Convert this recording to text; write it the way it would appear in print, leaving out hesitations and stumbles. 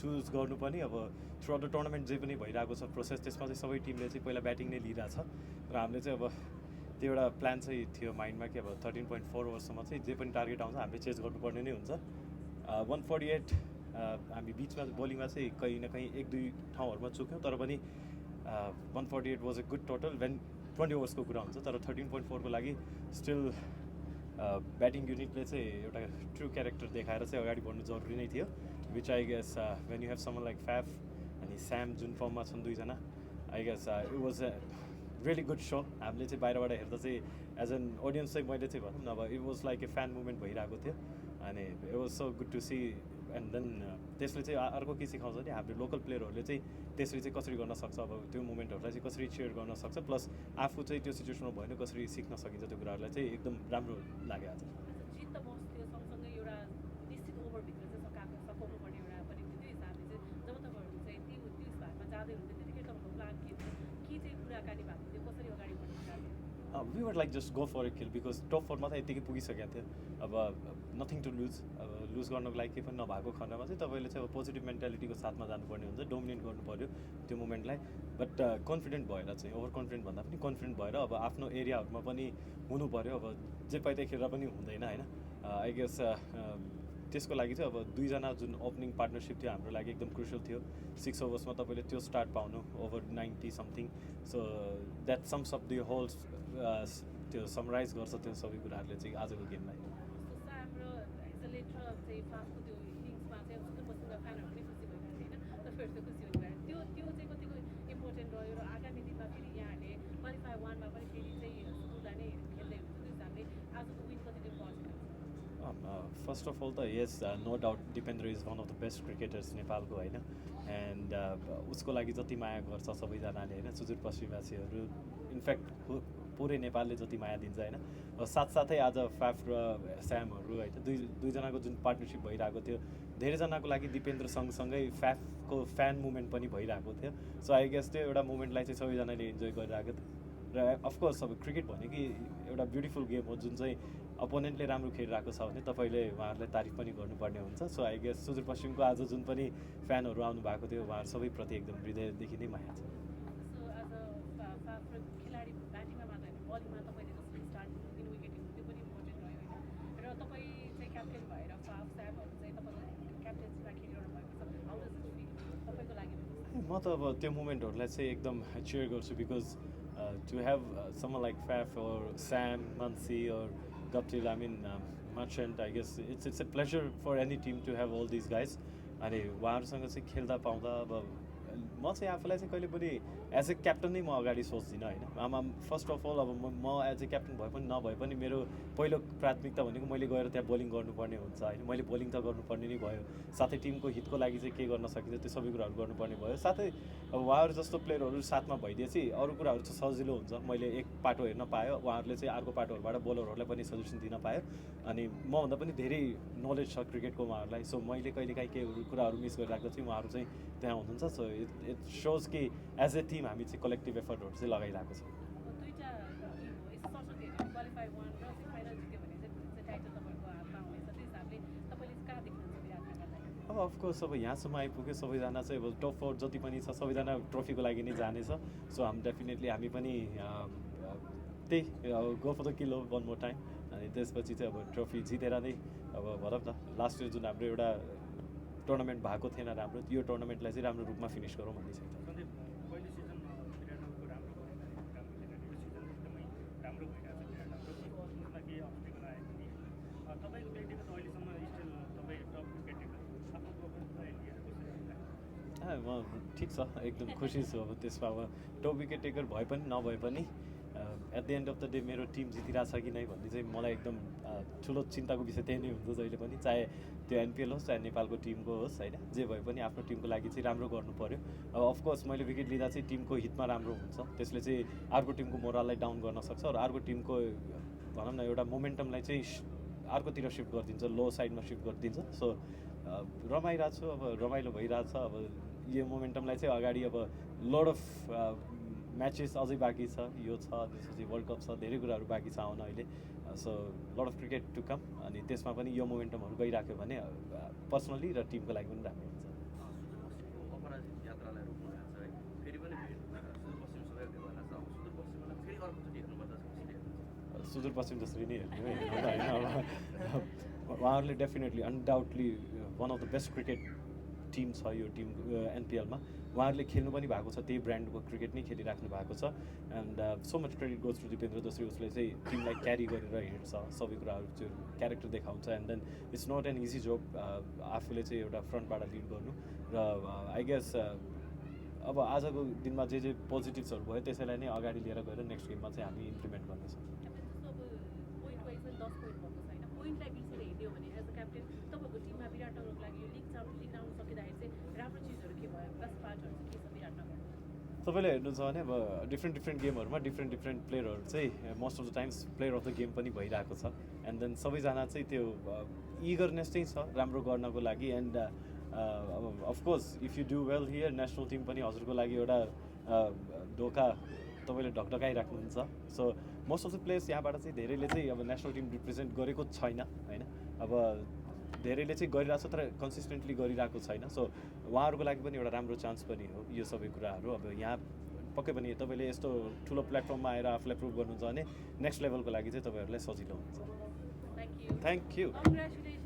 choose गर्नु पनि अब थ्रु आउट द टुर्नामेन्ट जे पनि भइरहेको छ प्रोसेस त्यसमा चाहिँ सबै टिमले चाहिँ पहिला ब्याटिङ नै लिइरहेछ र हामीले चाहिँ अब त्यो एउटा प्लान चाहिँ थियो माइन्डमा कि अब 13.4 ओभरसम्म चाहिँ जे पनि टार्गेट आउँछ हामीले चेज गर्नुपर्ने नै हुन्छ 148 हामी बिचमा बोलिङमा चाहिँ कहीँ न कहीँ एक दुई ठाउँहरूमा चुक्यौँ तर पनि 148 was a good total when 20 ओभर्सको कुरा हुन्छ तर 13.4 को लागि स्टिल ब्याटिङ युनिटले चाहिँ एउटा ट्रु क्यारेक्टर देखाएर चाहिँ अगाडि बढ्नु जरुरी नै थियो which I guess when you have someone like Faf अनि स्याम जुन फर्ममा छन् दुईजना I guess it was a really good so हामीले चाहिँ बाहिरबाट हेर्दा चाहिँ एज एन अडियन्स चाहिँ मैले चाहिँ भनौँ न अब it was like a fan movement भइरहेको थियो अनि it was so good to see and then त्यसले चाहिँ अर्को के सिकाउँछ भने हाम्रो लोकल प्लेयरहरूले चाहिँ त्यसरी चाहिँ कसरी गर्न सक्छ अब त्यो मुभमेन्टहरूलाई चाहिँ कसरी सेयर गर्न सक्छ प्लस आफू चाहिँ त्यो सिचुएसनमा भयो भने कसरी सिक्न सकिन्छ त्यो कुराहरूलाई चाहिँ एकदम राम्रो लाग्यो आज जित त बस्थ्यो सँगसँगै एउटा निश्चित ओभरभित्र चाहिँ सकाउनु पर्ने एउटा पनि त्यो हिसाबले चाहिँ जब तपाईँहरू चाहिँ त्यो हिसाबमा जाँदै हुन्थ्यो त्यतिखेर तपाईँको प्लान के चाहिँ कुराकानी भएको थियो कसरी अगाडि बढ्नु चाहन्थ्यो we were like just go for a kill because top फोरमा त यतिकै पुगिसकेको थियो अब नथिङ टु लुज अब लुज गर्नको लागि केही पनि नभएको खण्डमा चाहिँ तपाईँले चाहिँ अब पोजिटिभ मेन्टालिटीको साथमा जानुपर्ने हुन्छ डोमिनेट गर्नु पऱ्यो त्यो मोमेन्टलाई बट कन्फिडेन्ट भएर चाहिँ ओभर कन्फिडेन्ट भन्दा पनि कन्फिडेन्ट भएर अब आफ्नो एरियाहरूमा पनि हुनु पऱ्यो अब जे पाइदै खेलेर पनि हुँदैन होइन आई गेस त्यसको लागि चाहिँ अब दुईजना जुन ओपनिङ पार्टनरसिप थियो हाम्रो लागि एकदम क्रुसियल थियो 6 ओभर्समा तपाईँले त्यो स्टार्ट पाउनु over 90 something so that sums of the whole त्यो समराइज गर्छ त्यो सबै कुराहरूले चाहिँ आजको गेमलाई हाम्रो एक्सलेट र चाहिँ फास्टको त्यो इनिङ्समा चाहिँ सुन्दरबसुका फ्यानहरू पनि खुसी भइरहेको थियो होइन तपाईँहरू चाहिँ खुसी हुनुभयो त्यो चाहिँ कतिको इम्पोर्टेन्ट रह्यो र आगामी दिनमा फेरि यहाँहरूले क्वालिफाई 1मा पनि फेरि चाहिँ सुरुलाई नै खेल्दै हुन्छ त्यो हिसाबले आजको विन कति इम्पोर्टेन्ट फर्स्ट अफ अल त यस no doubt Dipendra is one of the best cricketers नेपालको होइन एन्ड उसको लागि जति माया गर्छ सबैजनाले होइन सुदूरपश्चिमवासीहरू इनफ्याक्ट पुरै नेपालले जति माया दिन्छ होइन साथसाथै आज फ्याफ र स्यामहरू होइन दुईजनाको जुन पार्टनरसिप भइरहेको थियो धेरैजनाको लागि दिपेन्द्र सँगसँगै फ्याफको फ्यान मुभमेन्ट पनि भइरहेको थियो सो आई गेस त्यो एउटा मुभमेन्टलाई चाहिँ सबैजनाले इन्जोय गरिरहेको थियो र अफकोर्स अब क्रिकेट भने कि एउटा ब्युटिफुल गेम हो जुन चाहिँ अपोनेन्टले राम्रो खेलिरहेको छ भने तपाईँले उहाँहरूलाई तारिफ पनि गर्नुपर्ने हुन्छ सो आई गेस सुदूरपश्चिमको आज जुन पनि फ्यानहरू आउनु भएको थियो उहाँहरू सबैप्रति एकदम हृदयदेखि नै माया छ खेलाडी ब्याटिङमा मात्र होइन बलिङमा तपाईँले जसरी स्टार्ट दिनु विकेट त्यो पनि इम्पोर्टेन्ट रह्यो होइन र तपाईँ चाहिँ क्याप्टेन भएर फाफ स्यामहरू चाहिँ तपाईँको क्याप्टेन्सीमा खेलिरहनु भएको छ हाउ डज इट फिल तपाईँको लागि म त अब त्यो मुभमेन्टहरूलाई चाहिँ एकदम चेयर गर्छु because to have someone like Faf और स्याम मन्सी और Guptill I mean Merchant I guess it's a pleasure for any team to have all this guys अनि उहाँहरूसँग चाहिँ खेल्दा पाउँदा अब म चाहिँ आफूलाई चाहिँ कहिले पनि एज ए क्याप्टन नै म अगाडि सोच्दिनँ होइन आमा फर्स्ट अफ अल अब म एज ए क्याप्टन भए पनि नभए पनि मेरो पहिलो प्राथमिकता भनेको मैले गएर त्यहाँ बोलिङ गर्नुपर्ने हुन्छ होइन मैले बोलिङ त गर्नुपर्ने नै भयो साथै टिमको हितको लागि चाहिँ के गर्न सकिन्छ त्यो सबै कुराहरू गर्नुपर्ने भयो साथै अब उहाँहरू जस्तो प्लेयरहरू साथमा भइदिएपछि अरू कुराहरू चाहिँ सजिलो हुन्छ मैले एक पाटो हेर्न पायो उहाँहरूले चाहिँ अर्को पाटोहरूबाट बोलरहरूलाई पनि सजेसन दिन पायो अनि मभन्दा पनि धेरै नलेज छ क्रिकेटको उहाँहरूलाई सो मैले कहिलेकाहीँ केही कुराहरू मिस गरिराख्दा चाहिँ उहाँहरू चाहिँ त्यहाँ हुनुहुन्छ सो इट सोज कि एज ए टिम हामी चाहिँ कलेक्टिभ एफर्टहरू चाहिँ लगाइरहेको छ दुईवटा टिम हो यस्तो सरस्वती क्वालिफाई 1 र चाहिँ फाइनल जित्यो भने चाहिँ टाइटल तपाईँको हातमा हुनेछ त्यो हिसाबले तपाईँले कहाँ देख्नुहुन्छ विराट कोहलीलाई अब अफकोर्स अब यहाँसम्म आइपुग्यो सबैजना चाहिँ अब टप 4 जति पनि छ सबैजना ट्रफीको लागि नै जानेछ सो हामी डेफिनेटली हामी पनि त्यही go for the kill one more time अनि त्यसपछि चाहिँ अब ट्रफी जितेर नै अब भनौँ न लास्ट इयर जुन हाम्रो एउटा टुर्नामेन्ट भएको थिएन राम्रो यो टुर्नामेन्टलाई चाहिँ राम्रो रूपमा फिनिस गरौँ भन्ने छ पहिलो सिजन विराटको राम्रो यो सिजन एकदमै राम्रो भइरहेको छ विराटको केही अब्स्टिकल आयो भने तपाईँको व्यक्तिगत अहिलेसम्म स्टिल तपाईँ टप क्रिकेटर आफ्नो प्रोफाइल लिएर कसरी म ठिक छ एकदम खुसी छु अब त्यसमा अब टप विकेट टेकर भए पनि नभए पनि at the end of the day मेरो टिम जितिरहेछ कि नै भन्ने चाहिँ मलाई एकदम ठुलो चिन्ताको विषय त्यही नै हुन्छ जहिले पनि चाहे त्यो एनपिएल होस् चाहे नेपालको टिमको होस् होइन जे भए पनि आफ्नो टिमको लागि चाहिँ राम्रो गर्नु पऱ्यो अब अफकोर्स मैले विकेट लिँदा चाहिँ टिमको हितमा राम्रो हुन्छ त्यसले चाहिँ अर्को टिमको मोरललाई डाउन गर्न सक्छ र अर्को टिमको भनौँ न एउटा मोमेन्टमलाई चाहिँ अर्कोतिर सिफ्ट गरिदिन्छ लो साइडमा सिफ्ट गरिदिन्छ सो रमाइरहेको छु अब रमाइलो भइरहेछ अब यो मोमेन्टमलाई चाहिँ अगाडि अब लड अफ म्याचेस अझै बाँकी छ यो छ त्यसपछि वर्ल्ड कप छ धेरै कुराहरू बाँकी छ आउन अहिले so lot of cricket to come अनि त्यसमा पनि यो मोमेन्टमहरू गइराख्यो भने पर्सनली र टिमको लागि पनि राम्रो हुन्छ सुदूरपश्चिम जसरी नै हेर्ने होइन अब उहाँहरूले definitely undoubtedly one of the best cricket team छ यो टिम एनपिएलमा उहाँहरूले खेल्नु पनि भएको छ त्यही ब्रान्डको क्रिकेट नै खेलिराख्नु भएको छ and so much credit goes to Dipendra जसरी उसले चाहिँ टिमलाई क्यारी गरेर हिँड्छ सबै कुराहरू त्यो क्यारेक्टर देखाउँछ and then it's not an easy जब आफूले चाहिँ एउटा फ्रन्टबाट लिड गर्नु र आई गेस अब आजको दिनमा जे पोजिटिभ्सहरू भयो त्यसैलाई नै अगाडि लिएर गएर नेक्स्ट गेममा चाहिँ हामी इम्प्लिमेन्ट गर्नेछौँ पोइन्ट वाइज पनि 10 पोइन्ट भएको छैन पोइन्टलाई बिर्सेर हिँड्यो भने एज अ क्याप्टेन तपाईँको टिममा विराट नगरको लागि यो लिग आउनु सकिँदाखेरि चाहिँ राम्रो चिजहरू के भयो बेस्ट पार्टहरू चाहिँ के छ विराट नगर तपाईँले हेर्नु छ भने अब डिफ्रेन्ट गेमहरूमा डिफ्रेन्ट प्लेयरहरू चाहिँ most of the times player of the game पनि भइरहेको छ एन्ड देन सबैजना चाहिँ त्यो इगरनेस चाहिँ छ राम्रो गर्नको लागि and of course if you do well here national team पनि हजुरको लागि एउटा ढोका तपाईँले ढकढकाइराख्नुहुन्छ so most of the players यहाँबाट चाहिँ धेरैले चाहिँ अब नेसनल टिम रिप्रेजेन्ट गरेको छैन होइन अब धेरैले चाहिँ गरिरहेको छ तर कन्सिस्टेन्टली गरिरहेको छैन सो उहाँहरूको लागि पनि एउटा राम्रो चान्स पनि हो यो सबै कुराहरू अब यहाँ पक्कै पनि तपाईँले यस्तो ठुलो प्लेटफर्ममा आएर आफूलाई प्रुभ गर्नुहुन्छ भने नेक्स्ट लेभलको लागि चाहिँ तपाईँहरूलाई सजिलो हुन्छ thank you thank you congratulation